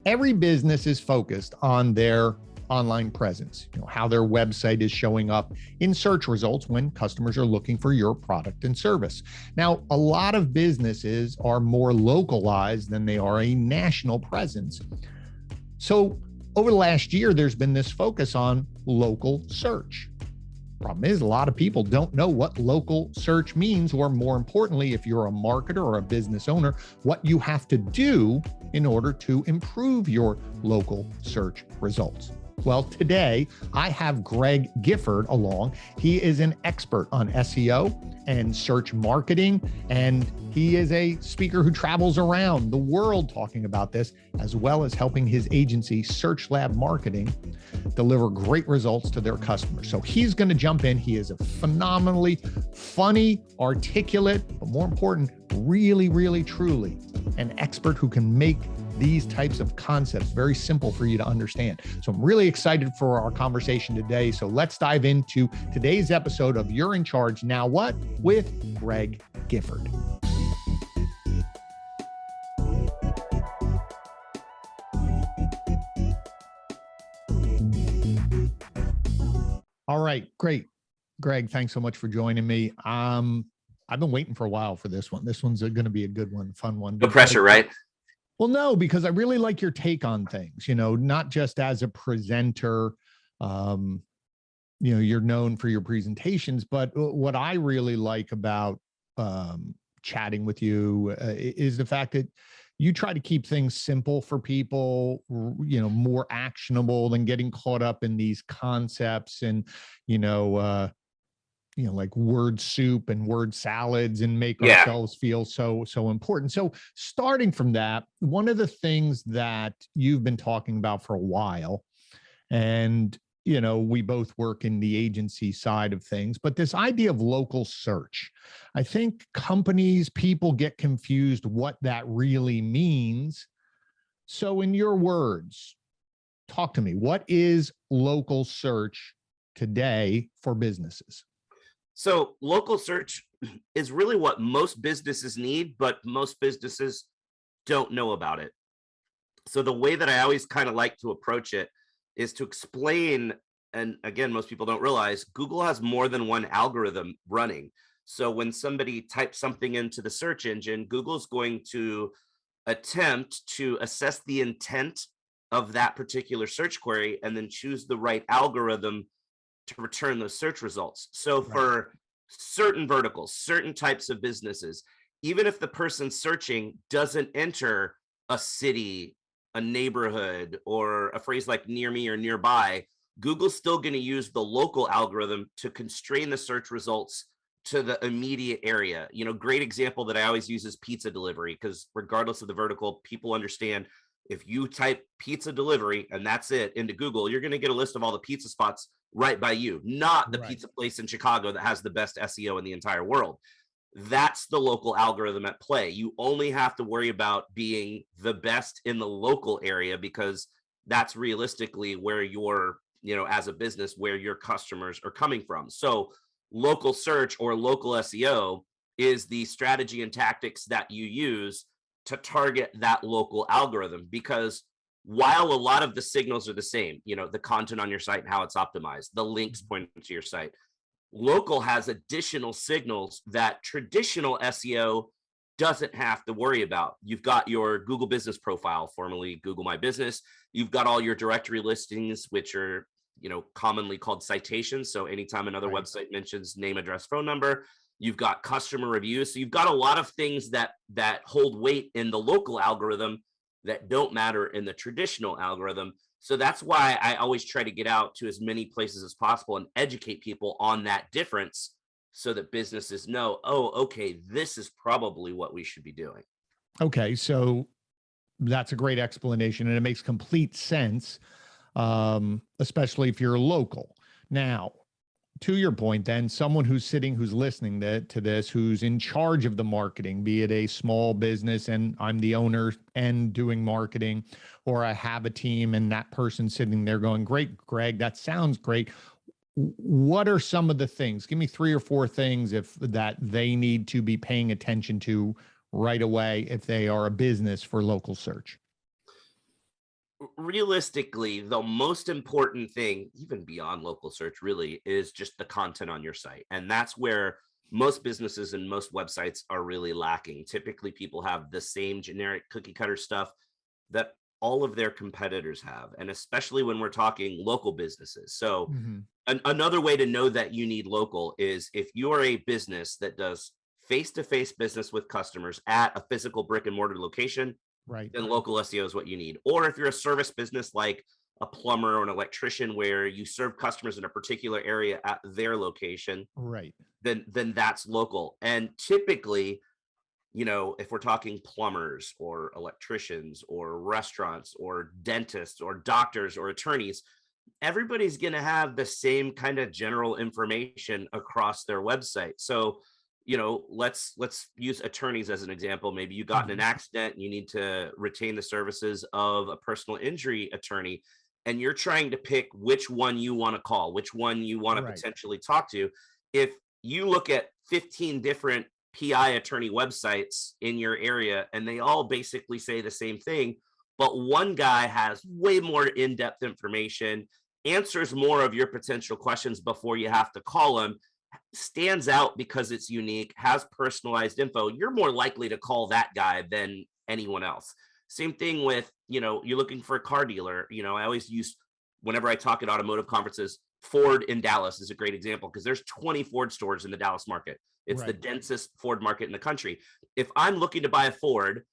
Every business is focused on their online presence, how their website is showing up in search results when customers are looking for your product and service. Now, a lot of businesses are more localized than they are a national presence. So over the last year, there's been this focus on local search. Problem is, a lot of people don't know what local search means, or more importantly, if you're a marketer or a business owner, what you have to do in order to improve your local search results. Well, today I have Greg Gifford along. He is an expert on SEO and search marketing, and he is a speaker who travels around the world talking about this, as well as helping his agency, SearchLab Marketing, deliver great results to their customers. So he's going to jump in. He is a phenomenally funny, articulate, but more important, really, really, truly an expert who can make these types of concepts very simple for you to understand. So I'm really excited for our conversation today. So let's dive into today's episode of You're in Charge Now What with Greg Gifford. All right, great. Greg, thanks so much for joining me. I've been waiting for a while for this one. This one's going to be a good one, fun one. No pressure, right? Well, no, because I really like your take on things, not just as a presenter, you're known for your presentations, but what I really like about chatting with you is the fact that you try to keep things simple for people, more actionable than getting caught up in these concepts and, like word soup and word salads and make ourselves feel so important. So starting from that, one of the things that you've been talking about for a while, and we both work in the agency side of things, but this idea of local search, I think people get confused what that really means. So in your words, talk to me. What is local search today for businesses? So local search is really what most businesses need, but most businesses don't know about it. So the way that I always kind of like to approach it is to explain, and again, most people don't realize, Google has more than one algorithm running. So when somebody types something into the search engine, Google's going to attempt to assess the intent of that particular search query and then choose the right algorithm to return those search results. So for certain verticals, certain types of businesses, even if the person searching doesn't enter a city, a neighborhood, or a phrase like near me or nearby, Google's still going to use the local algorithm to constrain the search results to the immediate area. Great example that I always use is pizza delivery, because regardless of the vertical, people understand if you type pizza delivery and that's it into Google, you're going to get a list of all the pizza spots right by you, not the pizza place in Chicago that has the best SEO in the entire world. That's the local algorithm at play. You only have to worry about being the best in the local area, because that's realistically where you're, as a business, where your customers are coming from. So local search or local SEO is the strategy and tactics that you use to target that local algorithm, because while a lot of the signals are the same, the content on your site and how it's optimized, the links pointing to your site, local has additional signals that traditional SEO doesn't have to worry about. You've got your Google business profile, formerly Google My Business. You've got all your directory listings, which are, commonly called citations. So anytime another website mentions name, address, phone number, you've got customer reviews. So you've got a lot of things that hold weight in the local algorithm that don't matter in the traditional algorithm. So that's why I always try to get out to as many places as possible and educate people on that difference, so that businesses know, oh, okay, this is probably what we should be doing. Okay, so that's a great explanation, and it makes complete sense, especially if you're local. Now, to your point, then, someone who's listening to this, who's in charge of the marketing, be it a small business and I'm the owner and doing marketing, or I have a team and that person sitting there going, great, Greg, that sounds great. What are some of the things? Give me 3 or 4 things that they need to be paying attention to right away if they are a business for local search. Realistically, the most important thing, even beyond local search, really is just the content on your site. And that's where most businesses and most websites are really lacking. Typically, people have the same generic cookie cutter stuff that all of their competitors have, and especially when we're talking local businesses. So, Mhm. another way to know that you need local is if you're a business that does face-to-face business with customers at a physical brick and mortar location, Right. then local SEO is what you need. Or if you're a service business like a plumber or an electrician where you serve customers in a particular area at their location, Right. then that's local. And typically, if we're talking plumbers or electricians or restaurants or dentists or doctors or attorneys, everybody's going to have the same kind of general information across their website. So, let's use attorneys as an example. Maybe you got in an Mhm. accident and you need to retain the services of a personal injury attorney, and you're trying to pick which one you want to call, which one you want to Right. potentially talk to. If you look at 15 different PI attorney websites in your area and they all basically say the same thing, but one guy has way more in-depth information, answers more of your potential questions before you have to call him, stands out because it's unique, has personalized info, you're more likely to call that guy than anyone else. Same thing with, you're looking for a car dealer. I always use, whenever I talk at automotive conferences, Ford in Dallas is a great example because there's 20 Ford stores in the Dallas market. It's the Right. densest Ford market in the country. If I'm looking to buy a Ford,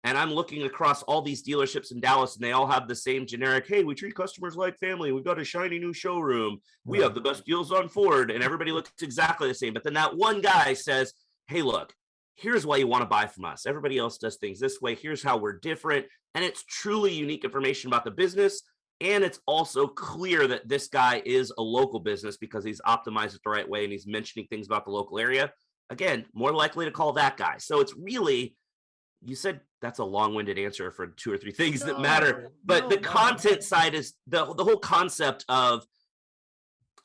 and I'm looking across all these dealerships in Dallas and they all have the same generic, hey, we treat customers like family. We've got a shiny new showroom. We have Right. the best deals on Ford. And everybody looks exactly the same. But then that one guy says, hey, look, here's why you want to buy from us. Everybody else does things this way. Here's how we're different. And it's truly unique information about the business. And it's also clear that this guy is a local business because he's optimized it the right way and he's mentioning things about the local area. Again, more likely to call that guy. So it's really, you said that's a long-winded answer for two or three things that matter, No, but the no, no. content side is the whole concept of,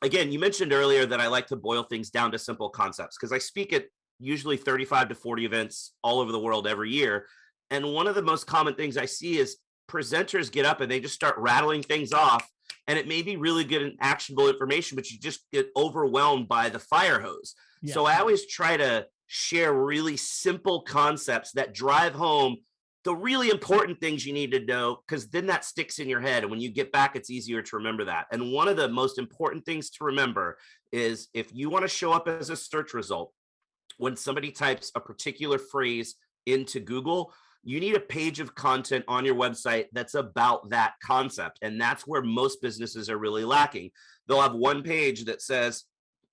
again, you mentioned earlier that I like to boil things down to simple concepts because I speak at usually 35 to 40 events all over the world every year, and one of the most common things I see is presenters get up and they just start rattling things off, and it may be really good and actionable information, but you just get overwhelmed by the fire hose. So I Yes. always try to share really simple concepts that drive home the really important things you need to know, because then that sticks in your head. And when you get back, it's easier to remember that. And one of the most important things to remember is if you want to show up as a search result, when somebody types a particular phrase into Google, you need a page of content on your website that's about that concept. And that's where most businesses are really lacking. They'll have one page that says,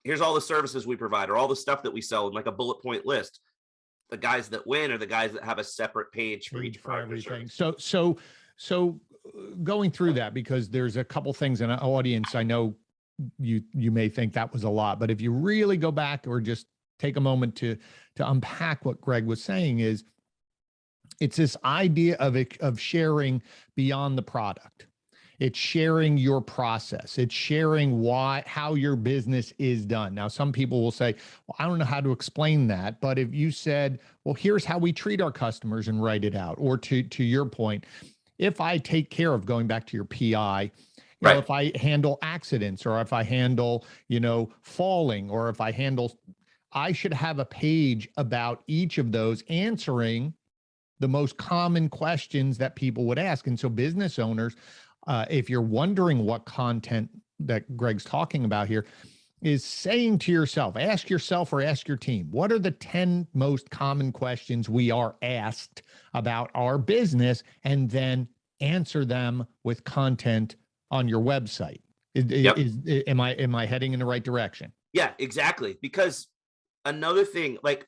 here's all the services we provide or all the stuff that we sell in like a bullet point list. The guys that win are the guys that have a separate page for Page each for product or everything. service. So going through that, because there's a couple things in an audience, I know you may think that was a lot, but if you really go back or just take a moment to unpack what Greg was saying, is it's this idea of sharing beyond the product. It's sharing your process. It's sharing how your business is done. Now, some people will say, well, I don't know how to explain that. But if you said, well, here's how we treat our customers and write it out, or to your point, if I take care of, going back to your PI, Right. if I handle accidents, or if I handle, falling, or if I handle, I should have a page about each of those, answering the most common questions that people would ask. And so business owners, if you're wondering what content that Greg's talking about here, is saying to yourself, ask yourself or ask your team, what are the 10 most common questions we are asked about our business? And then answer them with content on your website. Yep. Am I heading in the right direction? Yeah, exactly. Because another thing, like,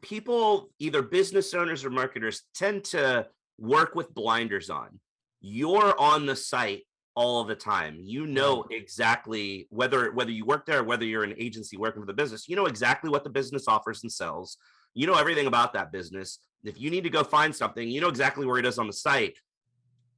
people, either business owners or marketers, tend to work with blinders on. You're on the site all the time. You know Right. exactly whether you work there or whether you're an agency working for the business. You know exactly what the business offers and sells. You know everything about that business. If you need to go find something, you know exactly where it is on the site.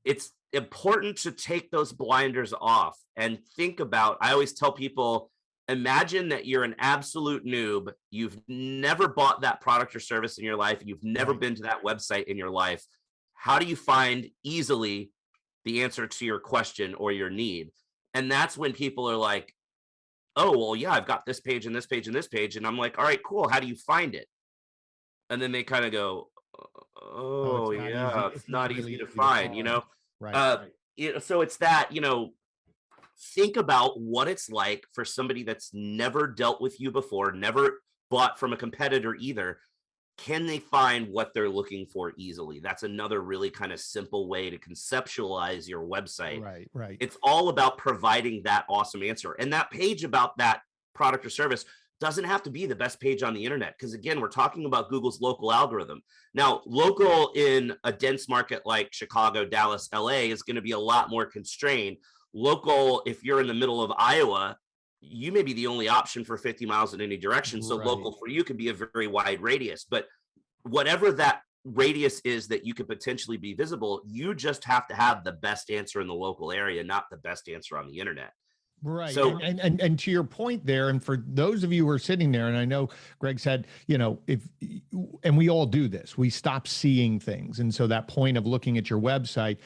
It's important to take those blinders off and think about, I always tell people, imagine that you're an absolute noob. You've never bought that product or service in your life. You've never Right. been to that website in your life. How do you find easily the answer to your question or your need. And that's when people are like, oh, well, yeah, I've got this page and this page and this page. And I'm like, all right, cool. How do you find it? And then they kind of go, Oh, oh, it's not easy. yeah, it's It's not not really easy to easy to find, find. Right. Uh, so it's that, think about what it's like for somebody that's never dealt with you before, never bought from a competitor either. Can they find what they're looking for easily? That's another really kind of simple way to conceptualize your website. Right. It's all about providing that awesome answer. And that page about that product or service doesn't have to be the best page on the internet. Because again, we're talking about Google's local algorithm. Now, local in a dense market like Chicago, Dallas, LA is going to be a lot more constrained. Local, if you're in the middle of Iowa, you may be the only option for 50 miles in any direction. So local for you could be a very wide radius, but whatever that radius is that you could potentially be visible, you just have to have the best answer in the local area, not the best answer on the internet. Right. So, and to your point there, and for those of you who are sitting there, and I know Greg said, and we all do this, we stop seeing things. And so that point of looking at your website,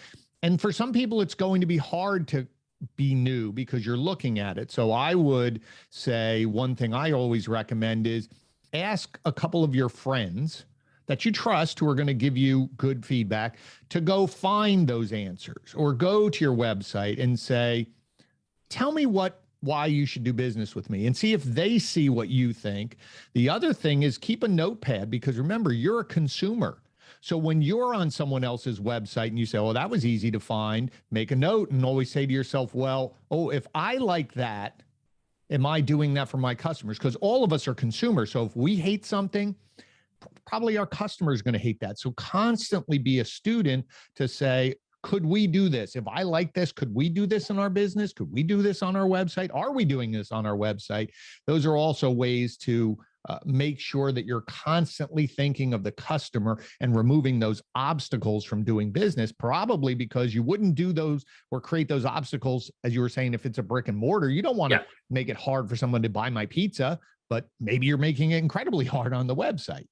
and for some people, it's going to be hard to be new because you're looking at it. So I would say one thing I always recommend is ask a couple of your friends that you trust who are going to give you good feedback to go find those answers, or go to your website and say, tell me why you should do business with me, and see if they see what you think. The other thing is keep a notepad, because remember, you're a consumer. So when you're on someone else's website and you say, well, that was easy to find, make a note and always say to yourself, well, if I like that, am I doing that for my customers? Because all of us are consumers. So if we hate something, probably our customer is going to hate that. So constantly be a student to say, could we do this? If I like this, could we do this in our business? Could we do this on our website? Are we doing this on our website? Those are also ways to make sure that you're constantly thinking of the customer and removing those obstacles from doing business, probably because you wouldn't do those or create those obstacles, as you were saying, if it's a brick and mortar. You don't want to make it hard for someone to buy my pizza, but maybe you're making it incredibly hard on the website,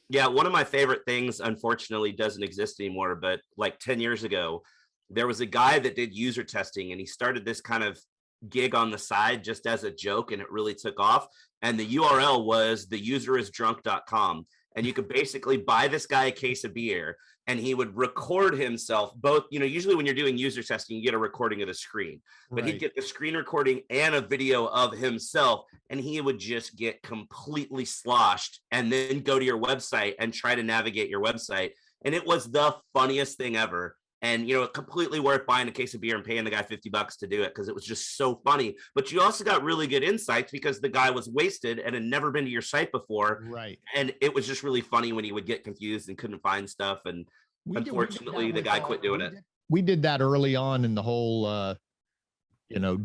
Yeah, one of my favorite things, unfortunately, doesn't exist anymore, but like 10 years ago, there was a guy that did user testing, and he started this kind of gig on the side just as a joke, and it really took off. And the URL was theuserisdrunk.com. And you could basically buy this guy a case of beer, and he would record himself both, usually when you're doing user testing, you get a recording of the screen, but he'd get the screen recording and a video of himself, and he would just get completely sloshed and then go to your website and try to navigate your website. And it was the funniest thing ever. And, completely worth buying a case of beer and paying the guy $50 to do it, because it was just so funny. But you also got really good insights because the guy was wasted and had never been to your site before. Right. And it was just really funny when he would get confused and couldn't find stuff. And unfortunately, the guy quit doing it. We did that early on in the whole,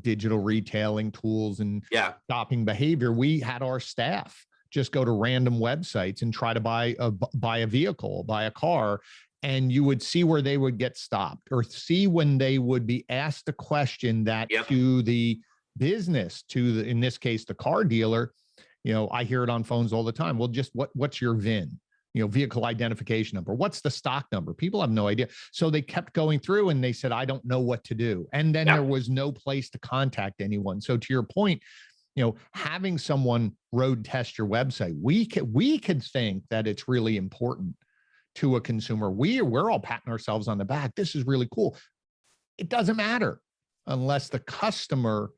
digital retailing tools and shopping behavior. We had our staff just go to random websites and try to buy a vehicle, buy a car. And you would see where they would get stopped, or see when they would be asked a question that to the business, in this case, the car dealer, I hear it on phones all the time. Well, just what's your VIN? Vehicle identification number. What's the stock number? People have no idea. So they kept going through and they said, I don't know what to do. And then there was no place to contact anyone. So to your point, having someone road test your website, we could think that it's really important to a consumer. We're all patting ourselves on the back. This is really cool. It doesn't matter unless the customer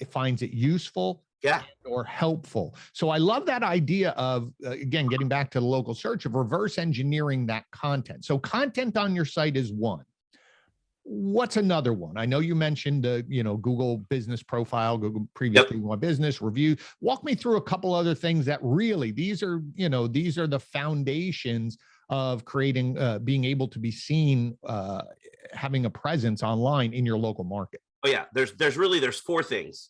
finds it useful or helpful. So I love that idea of, again, getting back to the local search, of reverse engineering that content. So content on your site is one. What's another one? I know you mentioned, Google business profile, Google previous Google My Business review. Walk me through a couple other things that really, these are the foundations of creating, being able to be seen, having a presence online in your local market. Oh yeah, there's four things.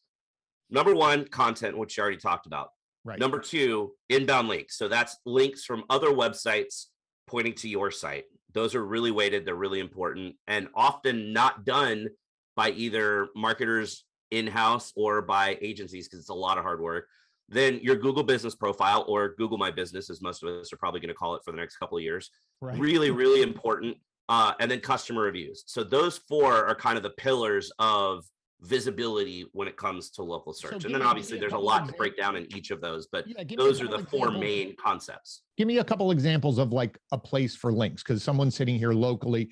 Number one, content, which you already talked about. Right. Number two, inbound links. So that's links from other websites pointing to your site. Those are really weighted. They're really important, and often not done by either marketers in-house or by agencies, because it's a lot of hard work. Then your Google business profile, or Google My Business, as most of us are probably going to call it for the next couple of years. Right. Really, really important. and then customer reviews. So those four are kind of the pillars of visibility when it comes to local search. And then obviously there's a lot to break down in each of those, but those are the four main concepts. Give me a couple examples of like a place for links, because someone's sitting here locally,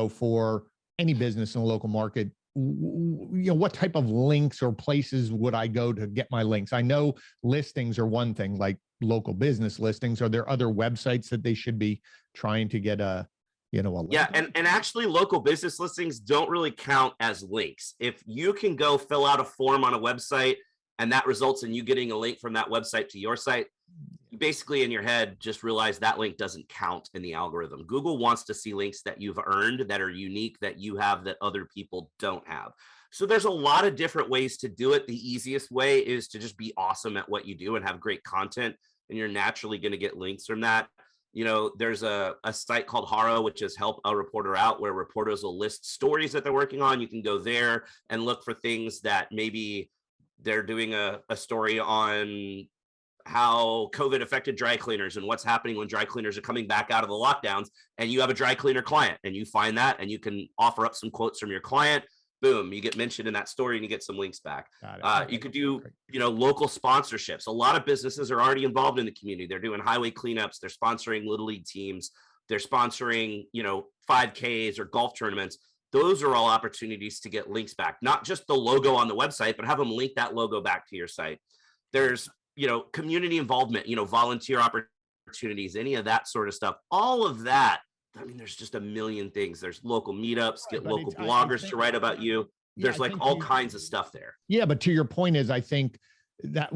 for any business in a local market. What type of links or places would I go to get my links? I know listings are one thing, like local business listings. Are there other websites that they should be trying to get a link? Yeah, and actually local business listings don't really count as links. If you can go fill out a form on a website and that results in you getting a link from that website to your site, you basically in your head just realize that link doesn't count in the algorithm. Google wants to see links that you've earned, that are unique, that you have, that other people don't have. So there's a lot of different ways to do it. The easiest way is to just be awesome at what you do and have great content, and you're naturally going to get links from that. There's a site called Haro, which is Help a Reporter Out, where reporters will list stories that they're working on. You can go there and look for things that maybe they're doing a story on how COVID affected dry cleaners and what's happening when dry cleaners are coming back out of the lockdowns, and you have a dry cleaner client and you find that and you can offer up some quotes from your client. Boom, you get mentioned in that story and you get some links back. You could do, local sponsorships. A lot of businesses are already involved in the community. They're doing highway cleanups. They're sponsoring little league teams. They're sponsoring, 5Ks or golf tournaments. Those are all opportunities to get links back, not just the logo on the website, but have them link that logo back to your site. There's, community involvement, volunteer opportunities, any of that sort of stuff. All of that. I mean, there's just a million things. There's local meetups, get local bloggers to write about you. There's all kinds of stuff there. Yeah, but to your point is, I think that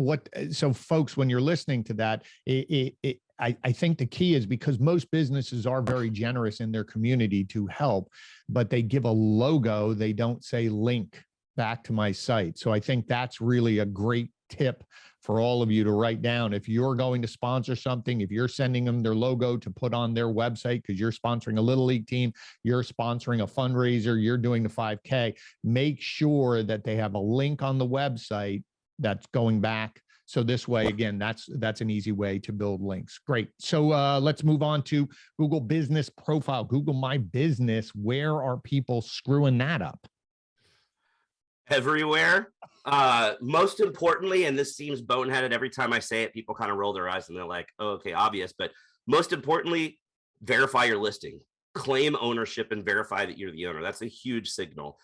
so folks, when you're listening to that, I think the key is, because most businesses are very generous in their community to help, but they give a logo, they don't say link back to my site. So I think that's really a great tip for all of you to write down. If you're going to sponsor something, if you're sending them their logo to put on their website because you're sponsoring a little league team, you're sponsoring a fundraiser, you're doing the 5K, make sure that they have a link on the website that's going back. So this way, again, that's an easy way to build links. Great. So let's move on to Google Business Profile, Google My Business. Where are people screwing that up? Everywhere. Most importantly, and this seems boneheaded every time I say it, people kind of roll their eyes and they're like, oh, okay, obvious. But most importantly, verify your listing, claim ownership and verify that you're the owner. That's a huge signal.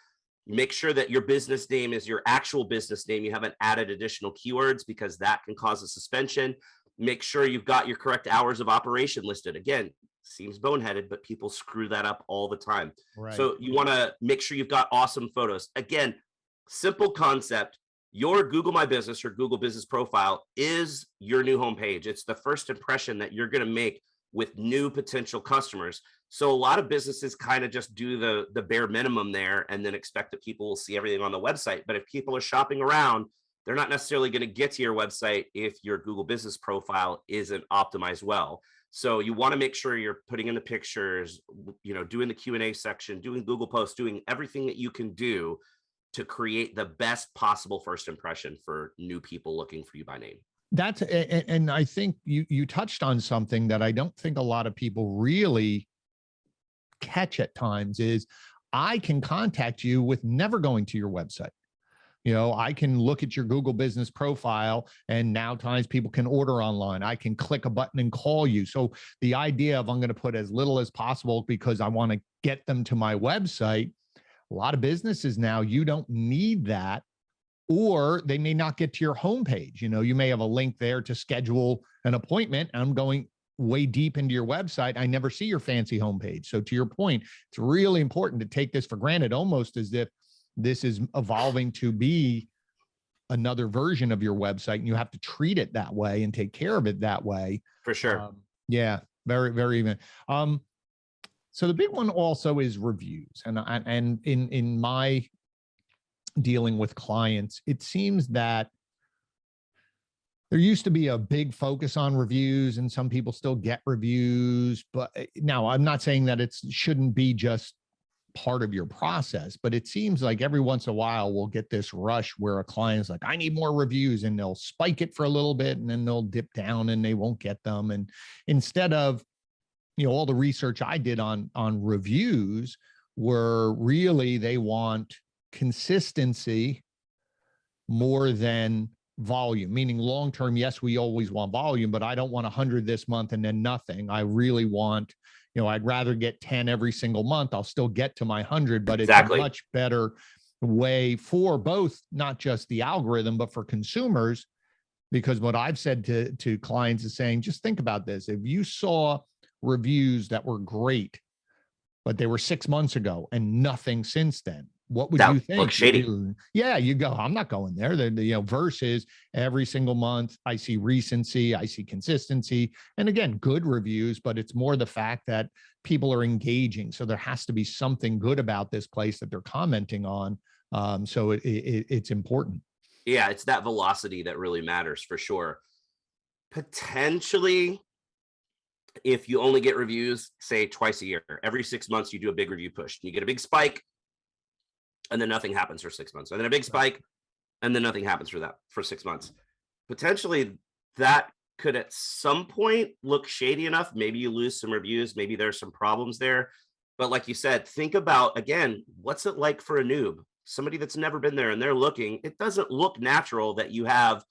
Make sure that your business name is your actual business name. You haven't added additional keywords, because that can cause a suspension. Make sure you've got your correct hours of operation listed. Again, seems boneheaded, but people screw that up all the time. Right. So you want to make sure you've got awesome photos. Again, simple concept. Your Google My Business or Google Business Profile is your new homepage. It's the first impression that you're going to make with new potential customers. So a lot of businesses kind of just do the bare minimum there and then expect that people will see everything on the website. But if people are shopping around, they're not necessarily going to get to your website if your Google Business Profile isn't optimized well. So you want to make sure you're putting in the pictures, doing the Q&A section, doing Google Posts, doing everything that you can do to create the best possible first impression for new people looking for you by name. And I think you touched on something that I don't think a lot of people really catch at times is, I can contact you with never going to your website. I can look at your Google Business Profile, and now times people can order online. I can click a button and call you. So the idea of I'm going to put as little as possible because I want to get them to my website. A lot of businesses now, you don't need that, or they may not get to your homepage. You may have a link there to schedule an appointment. I'm going way deep into your website. I never see your fancy homepage. So to your point, it's really important to take this for granted, almost as if this is evolving to be another version of your website, and you have to treat it that way and take care of it that way. For sure. Yeah, very, very even. So the big one also is reviews. And in my dealing with clients, it seems that there used to be a big focus on reviews, and some people still get reviews. But now I'm not saying that it shouldn't be just part of your process, but it seems like every once in a while we'll get this rush where a client's like, I need more reviews, and they'll spike it for a little bit and then they'll dip down and they won't get them. And instead of all the research I did on reviews were really, they want consistency more than volume, meaning long-term. Yes, we always want volume, but I don't want 100 this month and then nothing. I really want, I'd rather get 10 every single month. I'll still get to my 100, but it's a Exactly. much better way for both, not just the algorithm, but for consumers. Because what I've said to clients is saying, just think about this. If you saw reviews that were great, but they were 6 months ago and nothing since then, what would you think? Looks shady. You go, I'm not going there. Versus every single month, I see recency, I see consistency, and again, good reviews, but it's more the fact that people are engaging. So there has to be something good about this place that they're commenting on. So it's important. Yeah, it's that velocity that really matters for sure. Potentially, if you only get reviews, say twice a year, every 6 months, you do a big review push. You get a big spike, and then nothing happens for 6 months. And then a big spike, and then nothing happens for 6 months. Potentially, that could at some point look shady enough. Maybe you lose some reviews. Maybe there's some problems there. But like you said, think about, again, what's it like for a noob? Somebody that's never been there and they're looking, it doesn't look natural that you have,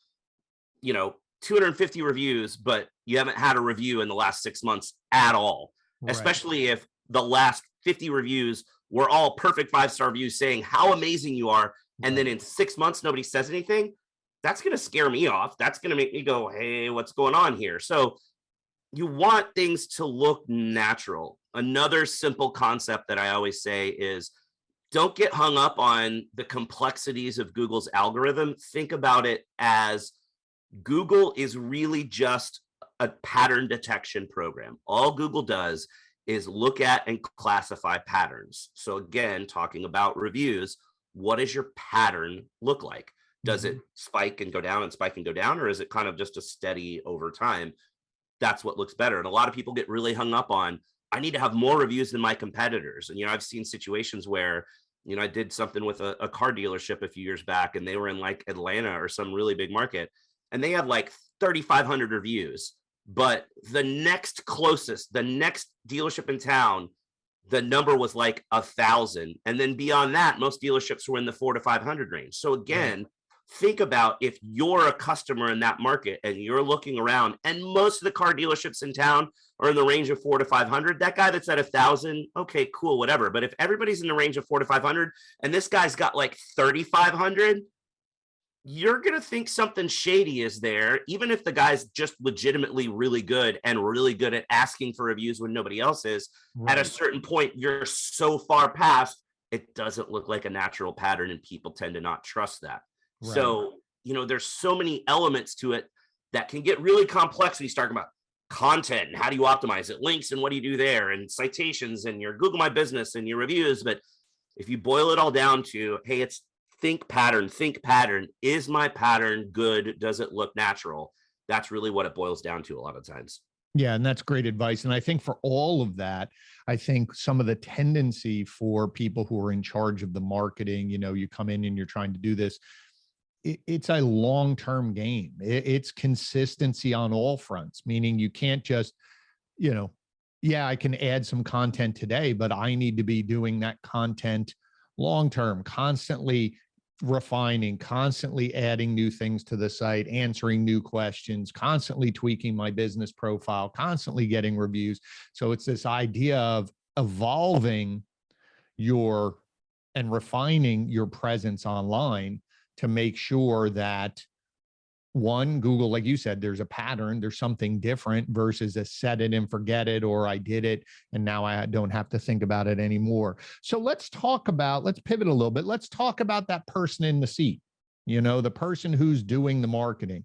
250 reviews, but you haven't had a review in the last 6 months at all, Right. Especially if the last 50 reviews were all perfect 5-star reviews saying how amazing you are. And then in 6 months, nobody says anything. That's going to scare me off. That's going to make me go, hey, what's going on here? So you want things to look natural. Another simple concept that I always say is, don't get hung up on the complexities of Google's algorithm. Think about it as Google is really just a pattern detection program. All Google does is look at and classify patterns. So again, talking about reviews, what does your pattern look like? Does it spike and go down and spike and go down, or is it kind of just a steady over time? That's what looks better. And a lot of people get really hung up on, I need to have more reviews than my competitors. And, I've seen situations where, I did something with a car dealership a few years back, and they were in like Atlanta or some really big market, and they had like 3,500 reviews. But the next closest, the next dealership in town, the number was like 1,000. And then beyond that, most dealerships were in the 400 to 500 range. So again, think about if you're a customer in that market and you're looking around, and most of the car dealerships in town are in the range of 400 to 500. That guy that's at 1,000, okay, cool, whatever. But if everybody's in the range of 400 to 500 and this guy's got like 3,500, you're going to think something shady is there, even if the guy's just legitimately really good and really good at asking for reviews when nobody else is. At a certain point, you're so far past, it doesn't look like a natural pattern, and people tend to not trust that. Right. So, there's so many elements to it that can get really complex when you start about content and how do you optimize it, links and what do you do there, and citations and your Google My Business and your reviews. But if you boil it all down to, hey, it's think pattern. Is my pattern good? Does it look natural? That's really what it boils down to a lot of times. Yeah, and that's great advice. And I think for all of that, I think some of the tendency for people who are in charge of the marketing, you come in and you're trying to do this, it's a long-term game. It's consistency on all fronts, meaning you can't just, I can add some content today, but I need to be doing that content long-term, constantly refining, constantly adding new things to the site, answering new questions, constantly tweaking my business profile, constantly getting reviews. So it's this idea of evolving and refining your presence online to make sure that, one, Google, like you said, there's a pattern, there's something different versus a set it and forget it, or I did it and now I don't have to think about it anymore. So let's pivot a little bit. Let's talk about that person in the seat, the person who's doing the marketing.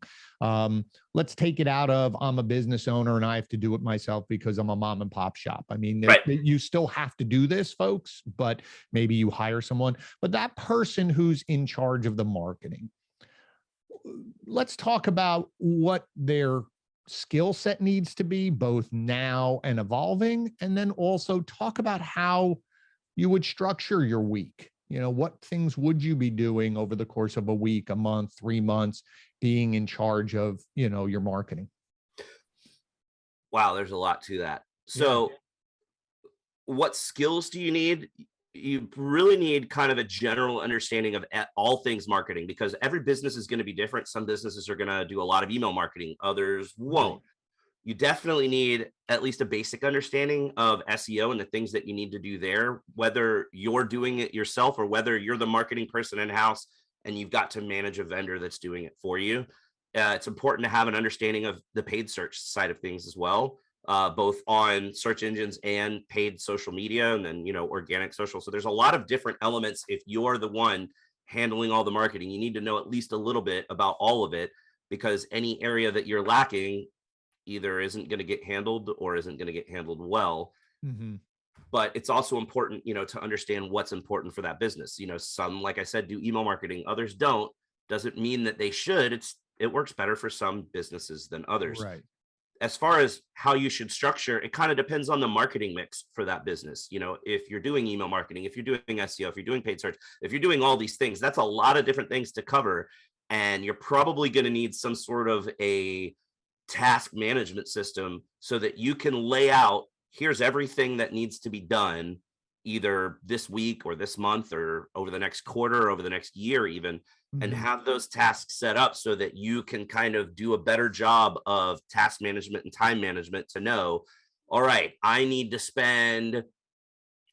Let's take it out of, I'm a business owner and I have to do it myself because I'm a mom and pop shop. I mean, you still have to do this, folks, but maybe you hire someone. But that person who's in charge of the marketing, let's talk about what their skill set needs to be, both now and evolving, and then also talk about how you would structure your week. What things would you be doing over the course of a week, a month, 3 months, being in charge of, your marketing? Wow, there's a lot to that. So what skills do you need? You really need kind of a general understanding of all things marketing, because every business is going to be different. Some businesses are going to do a lot of email marketing, others won't. You definitely need at least a basic understanding of SEO and the things that you need to do there, whether you're doing it yourself or whether you're the marketing person in-house and you've got to manage a vendor that's doing it for you. It's important to have an understanding of the paid search side of things as well, both on search engines and paid social media, and then, organic social. So there's a lot of different elements. If you're the one handling all the marketing, you need to know at least a little bit about all of it, because any area that you're lacking either isn't going to get handled or isn't going to get handled well. But it's also important, to understand what's important for that business. Some, like I said, do email marketing, others don't. Doesn't mean that they should. It works better for some businesses than others. Right. As far as how you should structure, it kind of depends on the marketing mix for that business. If you're doing email marketing, if you're doing SEO, if you're doing paid search, if you're doing all these things, that's a lot of different things to cover. And you're probably going to need some sort of a task management system so that you can lay out, here's everything that needs to be done either this week or this month or over the next quarter or over the next year even, and have those tasks set up so that you can kind of do a better job of task management and time management to know, all right, I need to spend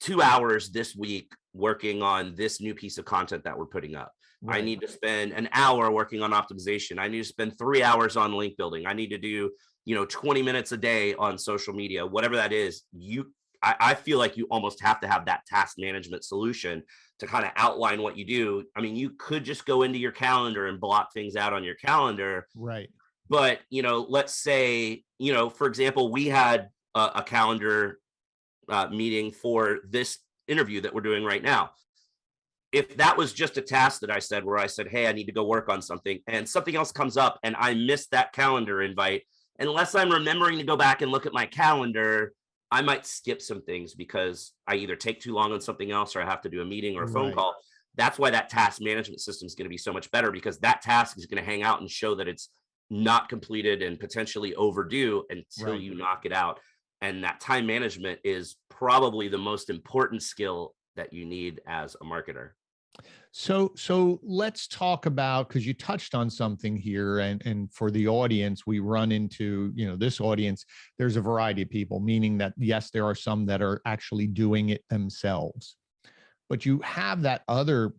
2 hours this week working on this new piece of content that we're putting up. I need to spend an hour working on optimization. I need to spend 3 hours on link building. I need to do, 20 minutes a day on social media, whatever that is. I feel like you almost have to have that task management solution to kind of outline what you do. I mean, you could just go into your calendar and block things out on your calendar. Right. But, let's say, for example, we had a calendar meeting for this interview that we're doing right now. If that was just a task that I said, where I said, hey, I need to go work on something, and something else comes up and I missed that calendar invite, unless I'm remembering to go back and look at my calendar, I might skip some things because I either take too long on something else or I have to do a meeting or a phone call. That's why that task management system is going to be so much better, because that task is going to hang out and show that it's not completed and potentially overdue until you knock it out. And that time management is probably the most important skill that you need as a marketer. So let's talk about, because you touched on something here, and for the audience, we run into, this audience, there's a variety of people, meaning that, yes, there are some that are actually doing it themselves, but you have that other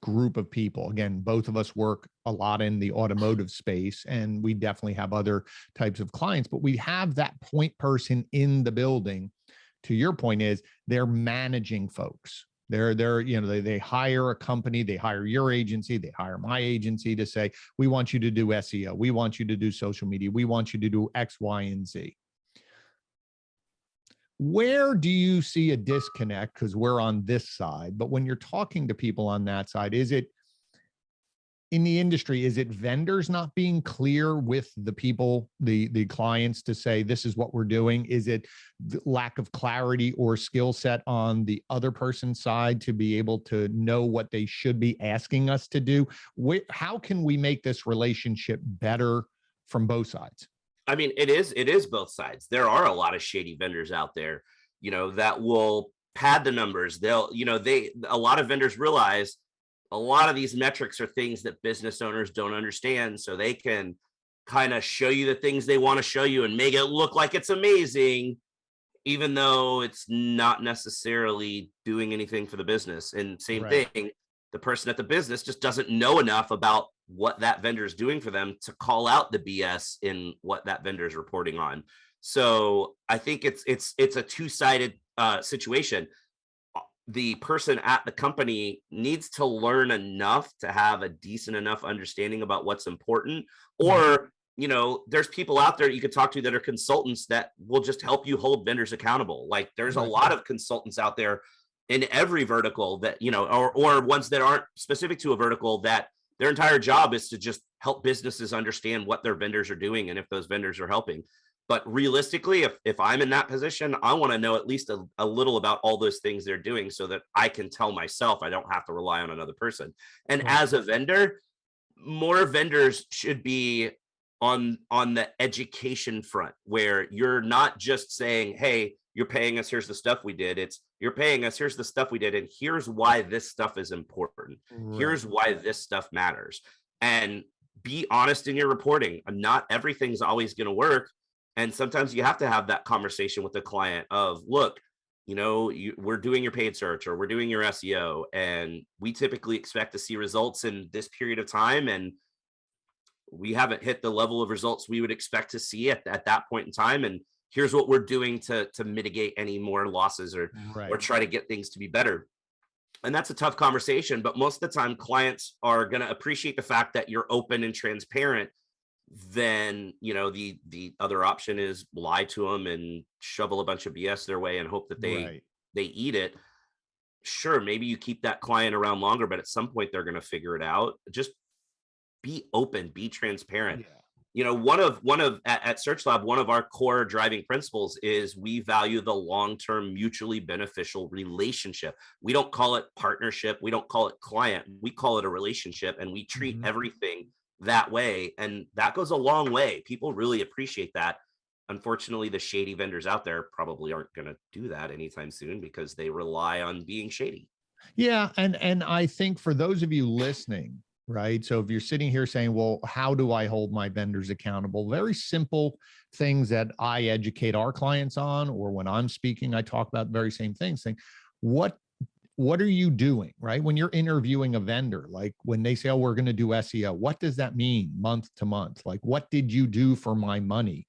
group of people. Again, both of us work a lot in the automotive space, and we definitely have other types of clients, but we have that point person in the building. To your point, is they're managing folks. They hire a company, they hire your agency, they hire my agency to say, we want you to do SEO, we want you to do social media, we want you to do X, Y, and Z. Where do you see a disconnect? Because we're on this side, but when you're talking to people on that side, is it in the industry, is it vendors not being clear with the people, the clients, to say, this is what we're doing? Is it the lack of clarity or skill set on the other person's side to be able to know what they should be asking us to do? How can we make this relationship better from both sides? I mean, it is both sides. There are a lot of shady vendors out there, that will pad the numbers. A lot of vendors realize a lot of these metrics are things that business owners don't understand. So they can kind of show you the things they want to show you and make it look like it's amazing, even though it's not necessarily doing anything for the business. And same thing, the person at the business just doesn't know enough about what that vendor is doing for them to call out the BS in what that vendor is reporting on. So I think it's a two-sided situation. The person at the company needs to learn enough to have a decent enough understanding about what's important, or there's people out there you could talk to that are consultants that will just help you hold vendors accountable. Like there's a lot of consultants out there in every vertical that, or ones that aren't specific to a vertical, that their entire job is to just help businesses understand what their vendors are doing and if those vendors are helping. But realistically, if I'm in that position, I want to know at least a little about all those things they're doing so that I can tell myself I don't have to rely on another person. And as a vendor, more vendors should be on the education front, where you're not just saying, hey, you're paying us, here's the stuff we did. It's, you're paying us, here's the stuff we did, and here's why this stuff is important. Right. Here's why this stuff matters. And be honest in your reporting. Not everything's always going to work. And sometimes you have to have that conversation with the client of, look, we're doing your paid search, or we're doing your SEO, and we typically expect to see results in this period of time. And we haven't hit the level of results we would expect to see at that point in time. And here's what we're doing to mitigate any more losses, or Right. try to get things to be better. And that's a tough conversation, but most of the time clients are going to appreciate the fact that you're open and transparent. Then, the other option is lie to them and shovel a bunch of BS their way and hope that they Right. eat it. Sure, maybe you keep that client around longer, but at some point they're going to figure it out. Just be open, be transparent. Yeah. One of at SearchLab, one of our core driving principles is we value the long-term mutually beneficial relationship. We don't call it partnership, we don't call it client, we call it a relationship, and we treat everything that way. And that goes a long way. People really appreciate that. Unfortunately, the shady vendors out there probably aren't going to do that anytime soon, because they rely on being shady. Yeah, and I think for those of you listening, right? So if you're sitting here saying, well, how do I hold my vendors accountable? Very simple things that I educate our clients on, or when I'm speaking, I talk about the very same things, saying, what are you doing, right? When you're interviewing a vendor, like when they say, oh, we're going to do SEO, what does that mean month to month? Like, what did you do for my money?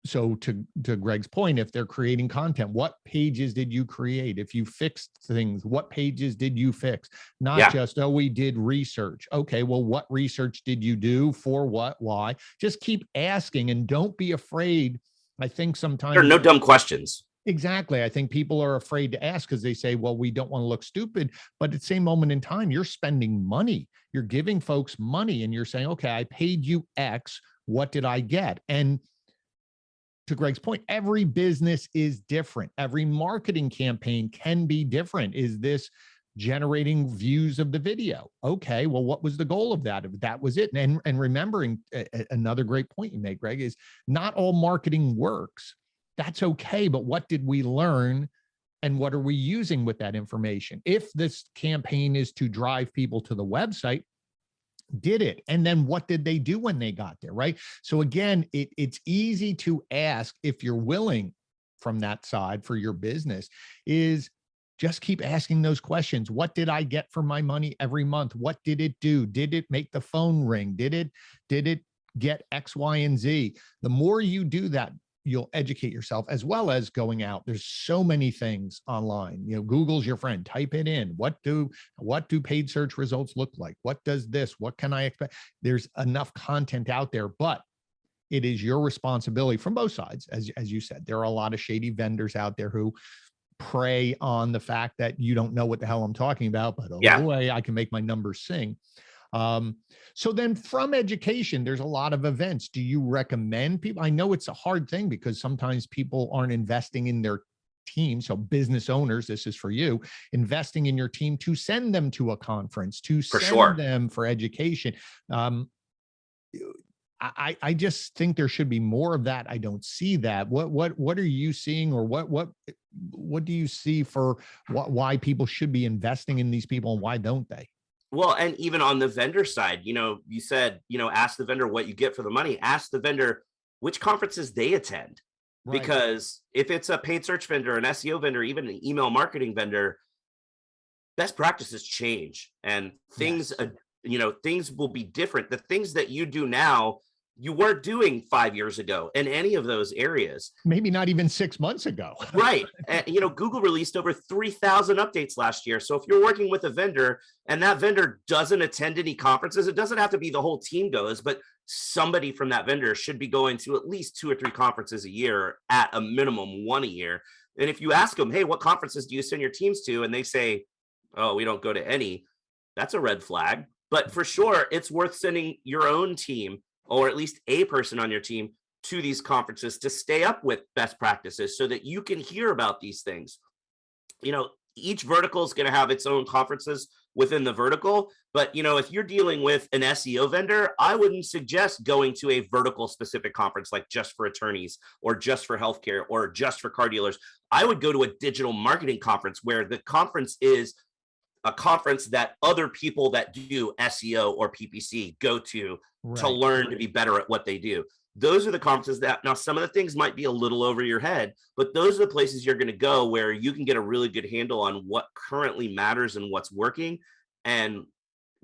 So to Greg's point, if they're creating content, what pages did you create? If you fixed things, what pages did you fix? Not just, oh, we did research. Okay, well, what research did you do? For what? Why? Just keep asking, and don't be afraid. I think sometimes There are no dumb questions. Exactly. I think people are afraid to ask because they say, well, we don't want to look stupid. But at the same moment in time, you're spending money. You're giving folks money, and you're saying, okay, I paid you X. What did I get? And to Greg's point, every business is different. Every marketing campaign can be different. Is this generating views of the video? Okay, well, what was the goal of that? If that was it. And remembering another great point you made, Greg, is not all marketing works. That's okay. But what did we learn? And what are we using with that information? If this campaign is to drive people to the website, did it? And then what did they do when they got there, right? So again, it's easy to ask, if you're willing from that side for your business, is just keep asking those questions. What did I get for my money every month? What did it do? Did it make the phone ring? Did it get X, Y, and Z? The more you do that, you'll educate yourself, as well as going out. There's so many things online. Google's your friend. Type it in. What do paid search results look like? What does this? What can I expect? There's enough content out there, but it is your responsibility from both sides. As you said, there are a lot of shady vendors out there who prey on the fact that you don't know what the hell I'm talking about, but boy, I can make my numbers sing. So then from education, there's a lot of events. Do you recommend people? I know it's a hard thing because sometimes people aren't investing in their team. So business owners, this is for you, investing in your team to send them to a conference, to send them for education. I just think there should be more of that. I don't see that. What are you seeing, or what do you see for why people should be investing in these people, and why don't they? Well, and even on the vendor side, you said, ask the vendor what you get for the money. Ask the vendor which conferences they attend. Right. Because if it's a paid search vendor, an SEO vendor, even an email marketing vendor, best practices change, and things, things will be different. The things that you do now, you weren't doing 5 years ago in any of those areas. Maybe not even 6 months ago. Right. Google released over 3,000 updates last year. So if you're working with a vendor and that vendor doesn't attend any conferences, it doesn't have to be the whole team goes, but somebody from that vendor should be going to at least 2 or 3 conferences a year, at a minimum 1 a year. And if you ask them, hey, what conferences do you send your teams to? And they say, oh, we don't go to any. That's a red flag. But for sure, it's worth sending your own team, or at least a person on your team, to these conferences to stay up with best practices so that you can hear about these things. Each vertical is going to have its own conferences. within the vertical. But, if you're dealing with an SEO vendor, I wouldn't suggest going to a vertical specific conference, like just for attorneys or just for healthcare or just for car dealers. I would go to a digital marketing conference where the conference is a conference that other people that do SEO or PPC go to learn to be better at what they do. Those are the conferences that, now some of the things might be a little over your head, but those are the places you're going to go where you can get a really good handle on what currently matters and what's working, and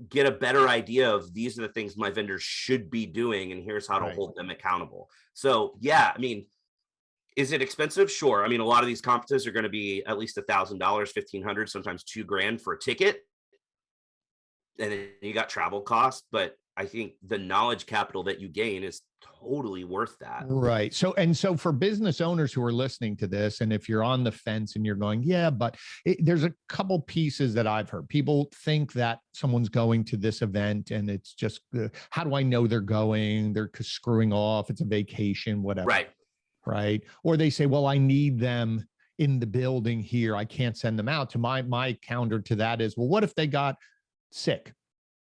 get a better idea of these are the things my vendors should be doing, and here's how to hold them accountable. So yeah, I mean, is it expensive? Sure. I mean, a lot of these conferences are going to be at least $1,000, $1,500, sometimes $2,000 for a ticket. And then you got travel costs, but I think the knowledge capital that you gain is totally worth that. Right. So for business owners who are listening to this, and if you're on the fence and you're going, yeah, but there's a couple pieces that I've heard. People think that someone's going to this event and it's just, how do I know they're going? They're screwing off. It's a vacation, whatever. Right. Or they say, well, I need them in the building here. I can't send them out. To my counter to that is, well, what if they got sick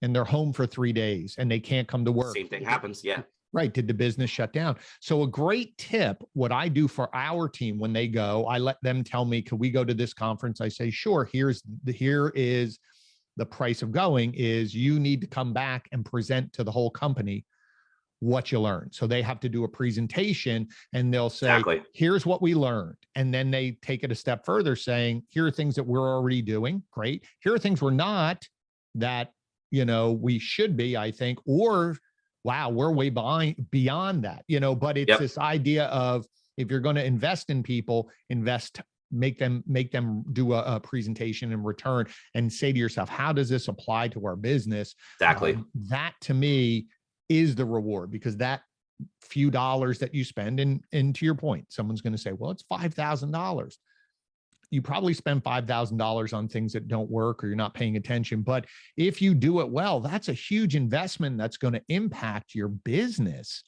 and they're home for 3 days and they can't come to work? Same thing happens. Yeah. Right. Did the business shut down? So a great tip, what I do for our team when they go, I let them tell me, could we go to this conference? I say, sure. Here is the price of going is you need to come back and present to the whole company what you learned. So they have to do a presentation and they'll say, here's what we learned. And then they take it a step further saying, here are things that we're already doing. Great. Here are things we're not that, we should be, I think, or wow, we're way beyond that, but it's this idea of, if you're going to invest in people, make them do a presentation in return, and say to yourself, how does this apply to our business? Exactly. That to me is the reward, because that few dollars that you spend, and to your point, someone's going to say, well, it's $5,000. You probably spend $5,000 on things that don't work or you're not paying attention. But if you do it well, that's a huge investment that's going to impact your business.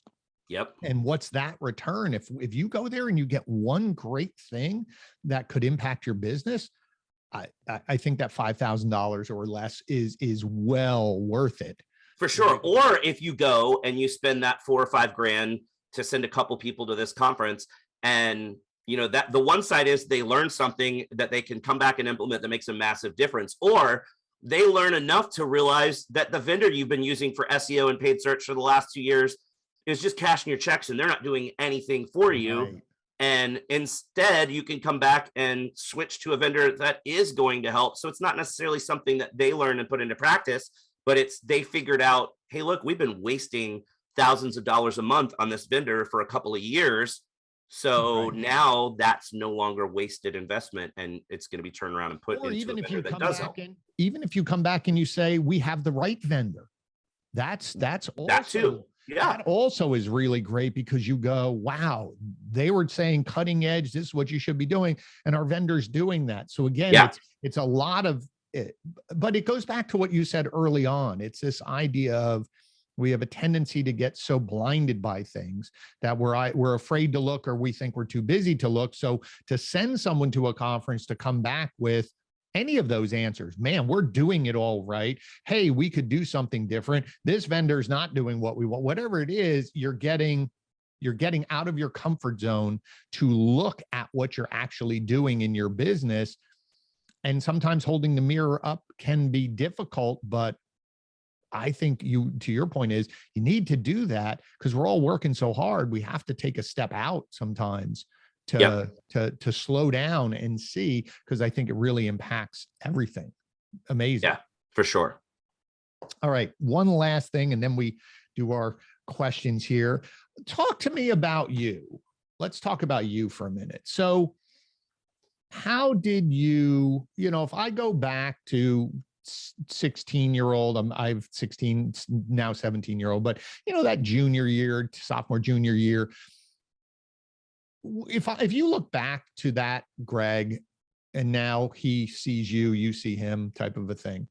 Yep. And what's that return? If you go there and you get one great thing that could impact your business, I think that $5,000 or less is well worth it. For sure. Or if you go and you spend that $4 or $5 grand to send a couple people to this conference, and that the one side is they learn something that they can come back and implement that makes a massive difference, or they learn enough to realize that the vendor you've been using for SEO and paid search for the last 2 years is just cashing your checks and they're not doing anything for you. Right. And instead you can come back and switch to a vendor that is going to help. So it's not necessarily something that they learn and put into practice, but they figured out, hey, look, we've been wasting thousands of dollars a month on this vendor for a couple of years. So now that's no longer wasted investment, and it's going to be turned around and put into a vendor that does help. Even if you come back and you say, we have the right vendor, that's also, that too. Yeah. That also is really great, because you go, wow, they were saying cutting edge, this is what you should be doing, and our vendor's doing that. So again, it's a lot of it, but it goes back to what you said early on. It's this idea of, we have a tendency to get so blinded by things that we're afraid to look, or we think we're too busy to look. So to send someone to a conference to come back with any of those answers, man, we're doing it all right. Hey, we could do something different. This vendor's not doing what we want. Whatever it is, you're getting out of your comfort zone to look at what you're actually doing in your business. And sometimes holding the mirror up can be difficult, but I think to your point is, you need to do that, because we're all working so hard. We have to take a step out sometimes to slow down and see, because I think it really impacts everything. Amazing. Yeah, for sure. All right. One last thing, and then we do our questions here. Talk to me about you. Let's talk about you for a minute. So how did you, if I go back to 16-year-old, I've 16, now 17-year-old, but that junior year, sophomore, junior year, if you look back to that Greg, and now he sees you, you see him, type of a thing,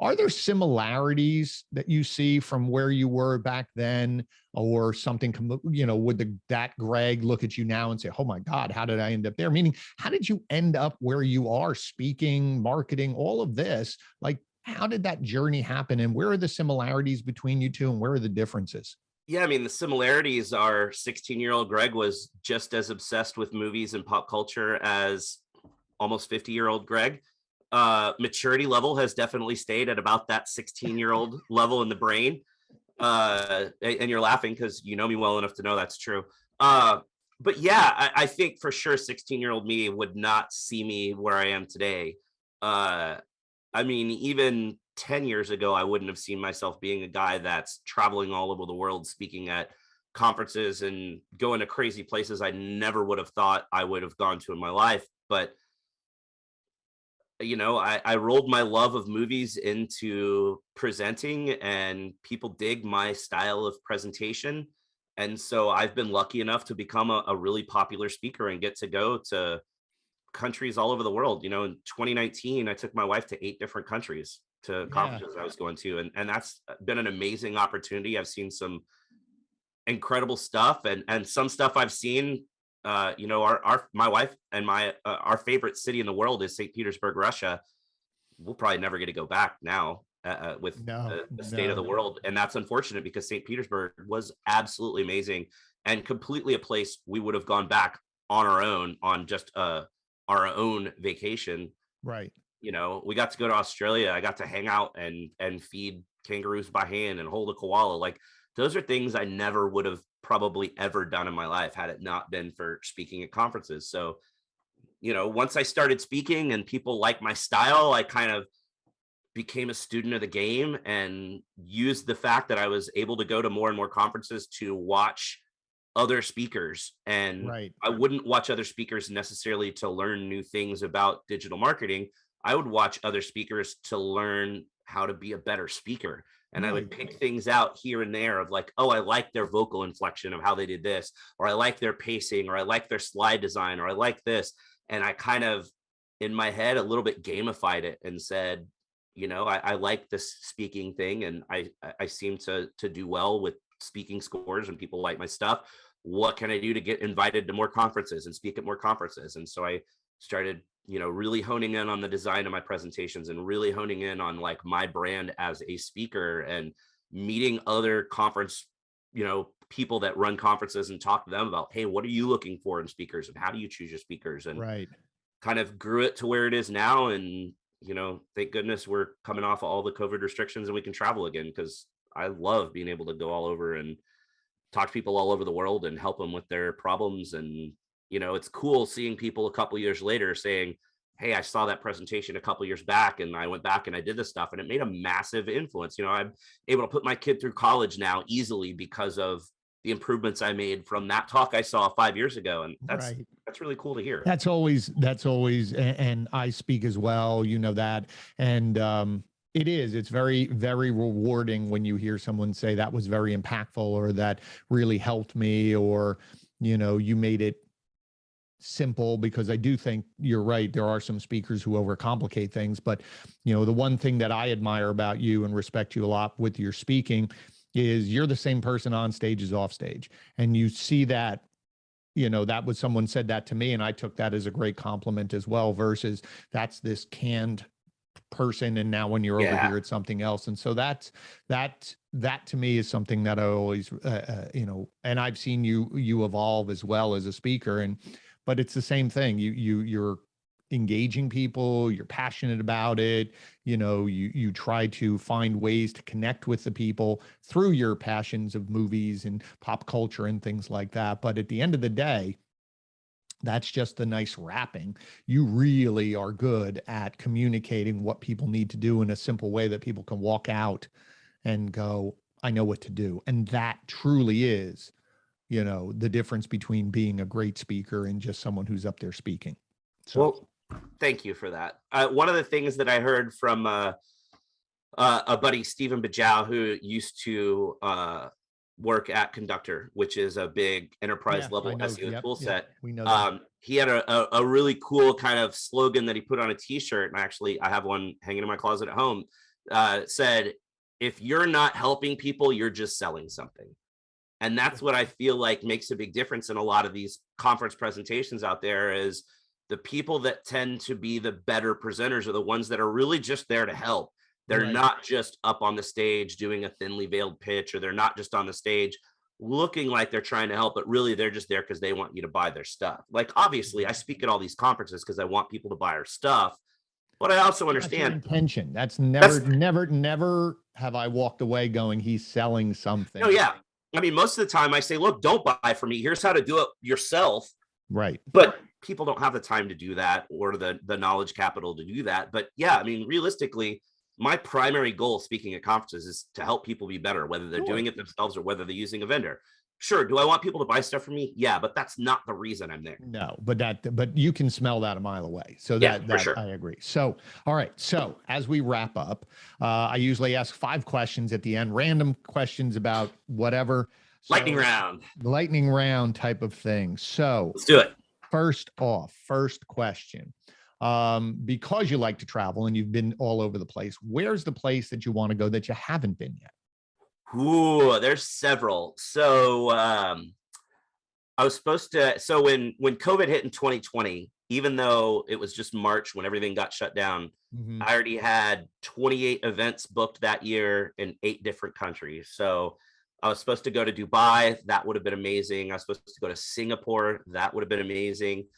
are there similarities that you see from where you were back then, or something, would that Greg look at you now and say, oh my God, how did I end up there? Meaning, how did you end up where you are, speaking, marketing, all of this? Like, how did that journey happen, and where are the similarities between you two and where are the differences? Yeah, I mean, the similarities are 16-year-old Greg was just as obsessed with movies and pop culture as almost 50-year-old Greg. Maturity level has definitely stayed at about that 16-year-old level in the brain. And you're laughing because you know me well enough to know that's true. But yeah, I think for sure 16-year-old me would not see me where I am today. Uh, I mean, even 10 years ago, I wouldn't have seen myself being a guy that's traveling all over the world, speaking at conferences and going to crazy places I never would have thought I would have gone to in my life. But I rolled my love of movies into presenting, and people dig my style of presentation. And so I've been lucky enough to become a really popular speaker and get to go to countries all over the world. In 2019, I took my wife to 8 different countries to Yeah. conferences I was going to. And that's been an amazing opportunity. I've seen some incredible stuff, and some stuff I've seen. Our my wife and my our favorite city in the world is St. Petersburg, Russia. We'll probably never get to go back now with No, the state of the no. world, and that's unfortunate because St. Petersburg was absolutely amazing and completely a place we would have gone back on our own on just our own vacation. Right. We got to go to Australia. I got to hang out and feed kangaroos by hand and hold a koala. Like, those are things I never would have probably ever done in my life had it not been for speaking at conferences. So, once I started speaking and people liked my style, I kind of became a student of the game and used the fact that I was able to go to more and more conferences to watch other speakers. And Right. I wouldn't watch other speakers necessarily to learn new things about digital marketing. I would watch other speakers to learn how to be a better speaker. And I would Right. pick things out here and there of like, oh, I like their vocal inflection of how they did this, or I like their pacing, or I like their slide design, or I like this. And I kind of, in my head, a little bit gamified it and said, I like this speaking thing, and I seem to do well with speaking scores, and people like my stuff. What can I do to get invited to more conferences and speak at more conferences? And so I started, really honing in on the design of my presentations and really honing in on like my brand as a speaker, and meeting other conference, people that run conferences and talk to them about, hey, what are you looking for in speakers and how do you choose your speakers? And Right. kind of grew it to where it is now. And, thank goodness we're coming off of all the COVID restrictions and we can travel again, because I love being able to go all over and talk to people all over the world and help them with their problems. And, it's cool seeing people a couple years later saying, hey, I saw that presentation a couple years back and I went back and I did this stuff, and it made a massive influence. I'm able to put my kid through college now easily because of the improvements I made from that talk I saw 5 years ago. And that's Right. really cool to hear. That's always, and I speak as well, that. And it's very, very rewarding when you hear someone say that was very impactful, or that really helped me, or, you made it simple, because I do think you're right. There are some speakers who overcomplicate things, but, the one thing that I admire about you and respect you a lot with your speaking is you're the same person on stage as off stage. And you see that, that was, someone said that to me and I took that as a great compliment as well, versus that's this canned person, and now when you're over here it's something else. And so that to me is something that I always and I've seen you evolve as well as a speaker. But it's the same thing. You're engaging people, you're passionate about it, you try to find ways to connect with the people through your passions of movies and pop culture and things like that. But at the end of the day, that's just a nice wrapping. You really are good at communicating what people need to do in a simple way that people can walk out and go, I know what to do. And that truly is, the difference between being a great speaker and just someone who's up there speaking. So, well, thank you for that. One of the things that I heard from a buddy, Stephen Bajow, who used to work at Conductor, which is a big enterprise level SEO tool set. We know that. He had a really cool kind of slogan that he put on a t-shirt, and actually I have one hanging in my closet at home. Said, if you're not helping people, you're just selling something. And that's what I feel like makes a big difference in a lot of these conference presentations out there, is the people that tend to be the better presenters are the ones that are really just there to help. They're Right. not just up on the stage doing a thinly veiled pitch, or they're not just on the stage looking like they're trying to help, but really they're just there because they want you to buy their stuff. Like, obviously, I speak at all these conferences because I want people to buy our stuff, but I also That's your understand intention. That's that's never have I walked away going, he's selling no, something. yeah. I mean, most of the time I say, look, don't buy from me. Here's how to do it yourself. Right. But people don't have the time to do that, or the knowledge capital to do that. But yeah, I mean, realistically, my primary goal speaking at conferences is to help people be better, whether they're doing it themselves or whether they're using a vendor. Sure, do I want people to buy stuff from me? Yeah, but that's not the reason I'm there. No, but you can smell that a mile away. So Yeah, that for sure. I agree. So, all right. So as we wrap up, I usually ask 5 questions at the end, random questions about whatever. So, Lightning round. lightning round type of thing. So Let's do it. first question. Because you like to travel and you've been all over the place, where's the place that you want to go that you haven't been yet? Ooh, there's several. So I was supposed to, so when COVID hit in 2020, even though it was just March when everything got shut down, I already had 28 events booked that year in 8 different countries. So I was supposed to go to Dubai. That would have been amazing. I was supposed to go to Singapore. That would have been amazing.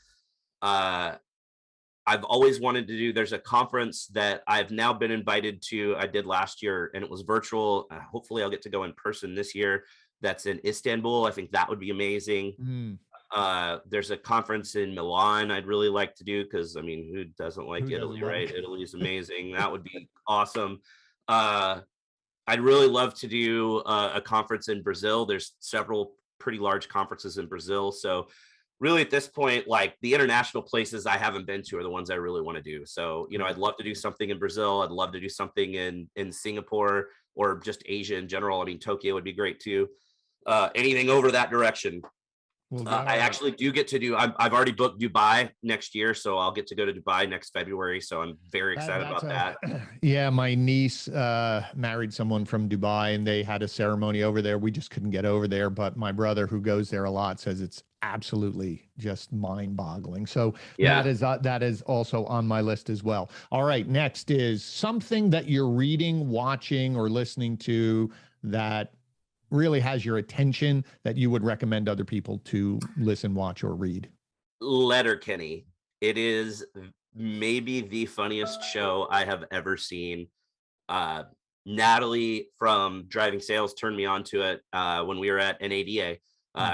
I've always wanted to do, there's a conference that I've now been invited to. I did last year and it was virtual. Hopefully I'll get to go in person this year. That's in Istanbul. I think that would be amazing. There's a conference in Milan I'd really like to do, because I mean, who doesn't like Italy, right? Italy is amazing. That would be awesome. I'd really love to do a conference in Brazil. There's several pretty large conferences in Brazil. So really at this point, like, the international places I haven't been to are the ones I really want to do. So, you know, I'd love to do something in Brazil. I'd love to do something in Singapore, or just Asia in general. I mean, Tokyo would be great too. Anything over that direction. I actually do get to do, I've already booked Dubai next year, so I'll get to go to Dubai next February. So I'm very excited about that. Yeah, my niece married someone from Dubai and they had a ceremony over there. We just couldn't get over there, but my brother, who goes there a lot, says it's absolutely just mind-boggling. So Yeah. that is also on my list as well. All right, next is something that you're reading, watching, or listening to that really has your attention that you would recommend other people to listen, watch, or read. Letterkenny. It is maybe the funniest show I have ever seen. Natalie from Driving Sales turned me on to it when we were at NADA.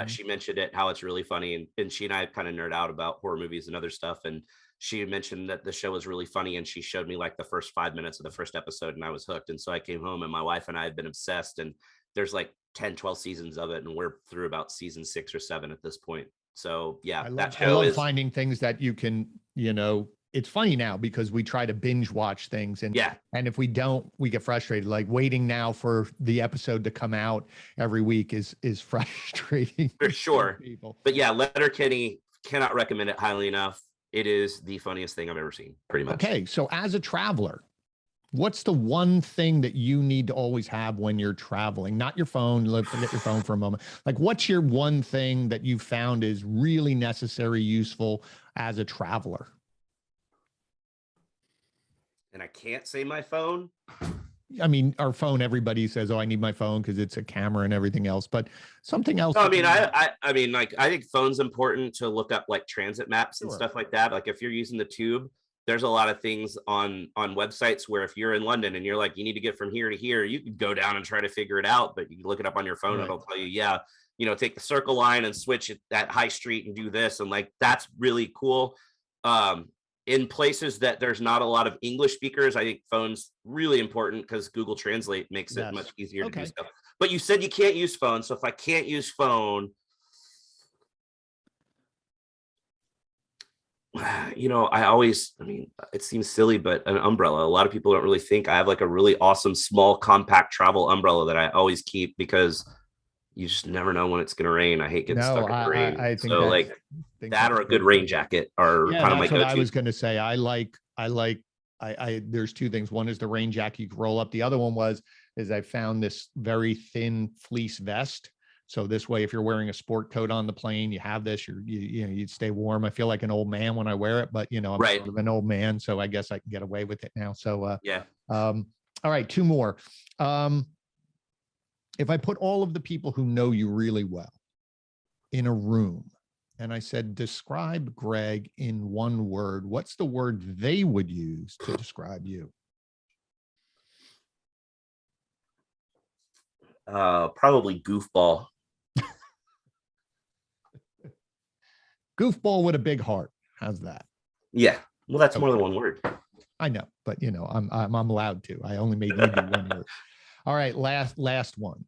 She mentioned it, how it's really funny, and she and I kind of nerd out about horror movies and other stuff, and she mentioned that the show was really funny, and she showed me like the first 5 minutes of the first episode, and I was hooked. And so I came home, and my wife and I have been obsessed, and there's like 10, 12 seasons of it, and we're through about season 6 or 7 at this point. So yeah, I love finding things that you can, you know, it's funny now because we try to binge watch things, and and if we don't, we get frustrated. Like, waiting now for the episode to come out every week is frustrating for sure. People. But yeah, Letterkenny, cannot recommend it highly enough. It is the funniest thing I've ever seen, pretty much. Okay, so as a traveler, what's the one thing that you need to always have when you're traveling? Not your phone. Let's forget your phone for a moment. Like, what's your one thing that you found is really necessary, useful as a traveler? And I can't say my phone. I mean, our phone, everybody says, oh, I need my phone because it's a camera and everything else, but something else. No, I mean, I mean, like, I think phone's important to look up like transit maps and stuff like that. Like, if you're using the tube, there's a lot of things on websites where if you're in London and you're like, you need to get from here to here, you can go down and try to figure it out, but you can look it up on your phone. It'll tell you, yeah, you know, take the circle line and switch it at High Street and do this. And like, that's really cool. In places that there's not a lot of English speakers, I think phone's really important because Google Translate makes it much easier to do stuff. But you said you can't use phone. So if I can't use phone, you know, I mean, it seems silly, but an umbrella. A lot of people don't really think I have like a really awesome, small, compact travel umbrella that I always keep because you just never know when it's going to rain. I hate getting stuck in the rain. I think so, like that or a good rain jacket are kind of my go-to. I was going to say, there's 2 things. One is the rain jacket you can roll up. The other one is I found this very thin fleece vest. So this way, if you're wearing a sport coat on the plane, you have this, you stay warm. I feel like an old man when I wear it, but you know, I'm sort of an old man, so I guess I can get away with it now. So All right, two more. If I put all of the people who know you really well in a room and I said, describe Greg in one word, what's the word they would use to describe you? Probably goofball. Goofball with a big heart. How's that? Yeah. Well, that's more than one word. I know, but you know, I'm allowed to. I only made you do one word. All right, last one.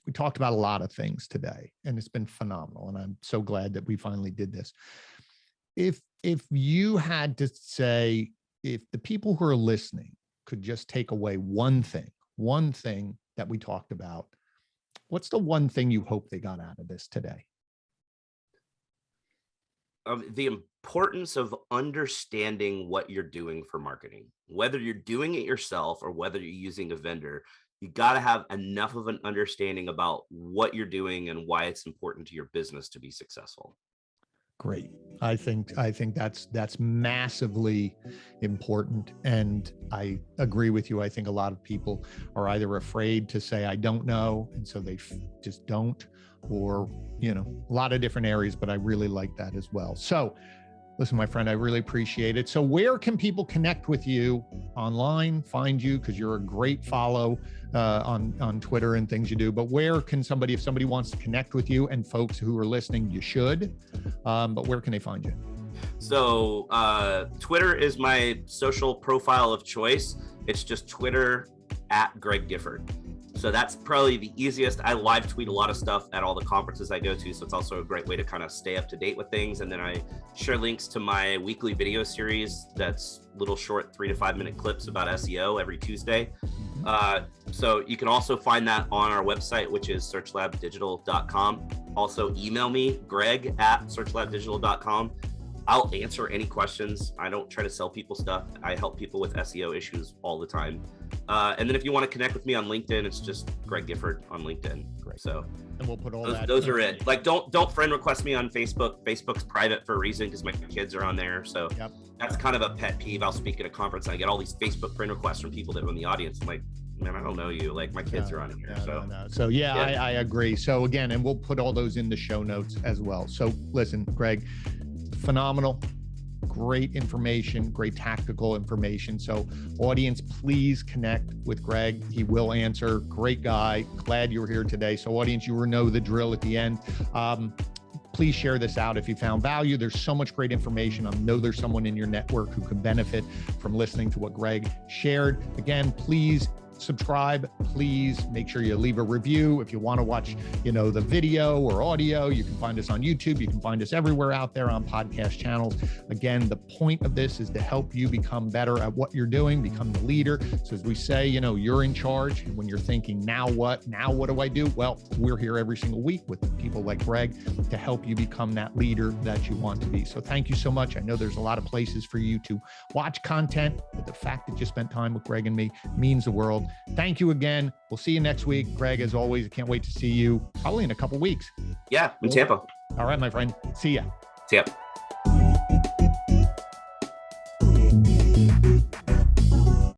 We talked about a lot of things today, and it's been phenomenal. And I'm so glad that we finally did this. If you had to say, if the people who are listening could just take away one thing that we talked about, what's the one thing you hope they got out of this today? The importance of understanding what you're doing for marketing, whether you're doing it yourself or whether you're using a vendor. You got to have enough of an understanding about what you're doing and why it's important to your business to be successful. Great. I think that's massively important. And I agree with you. I think a lot of people are either afraid to say, I don't know. And so they just don't, or, you know, a lot of different areas, but I really like that as well. So listen, my friend, I really appreciate it. So where can people connect with you online, find you? Because you're a great follow on Twitter and things you do. But where can somebody, if somebody wants to connect with you, and folks who are listening, you should, but where can they find you? So Twitter is my social profile of choice. It's just Twitter @ Greg Gifford. So that's probably the easiest. I live tweet a lot of stuff at all the conferences I go to. So it's also a great way to kind of stay up to date with things. And then I share links to my weekly video series. That's little short 3 to 5 minute clips about SEO every Tuesday. So you can also find that on our website, which is searchlabdigital.com. Also email me, Greg @ searchlabdigital.com. I'll answer any questions. I don't try to sell people stuff. I help people with SEO issues all the time. And then if you want to connect with me on LinkedIn, it's just Greg Gifford on LinkedIn. Great. So, and we'll put all those are it. Like, don't friend request me on Facebook. Facebook's private for a reason because my kids are on there. So that's kind of a pet peeve. I'll speak at a conference and I get all these Facebook friend requests from people that are in the audience. I'm like, man, I don't know you. Like, my kids are on here. So yeah, I agree. So again, and we'll put all those in the show notes as well. So listen, Greg, phenomenal, great information, great tactical information. So audience, please connect with Greg. He will answer. Great guy. Glad you were here today. So audience, you know the drill at the end. Please share this out if you found value. There's so much great information. I know there's someone in your network who could benefit from listening to what Greg shared. Again, please subscribe. Please make sure you leave a review. If you want to watch, the video or audio, you can find us on YouTube. You can find us everywhere out there on podcast channels. Again, the point of this is to help you become better at what you're doing, become the leader. So as we say, you're in charge. And when you're thinking, now what do I do? Well, we're here every single week with people like Greg to help you become that leader that you want to be. So thank you so much. I know there's a lot of places for you to watch content, but the fact that you spent time with Greg and me means the world. Thank you again. We'll see you next week. Greg, as always, I can't wait to see you probably in a couple weeks. Yeah, in Tampa. All right, my friend. See ya. See ya.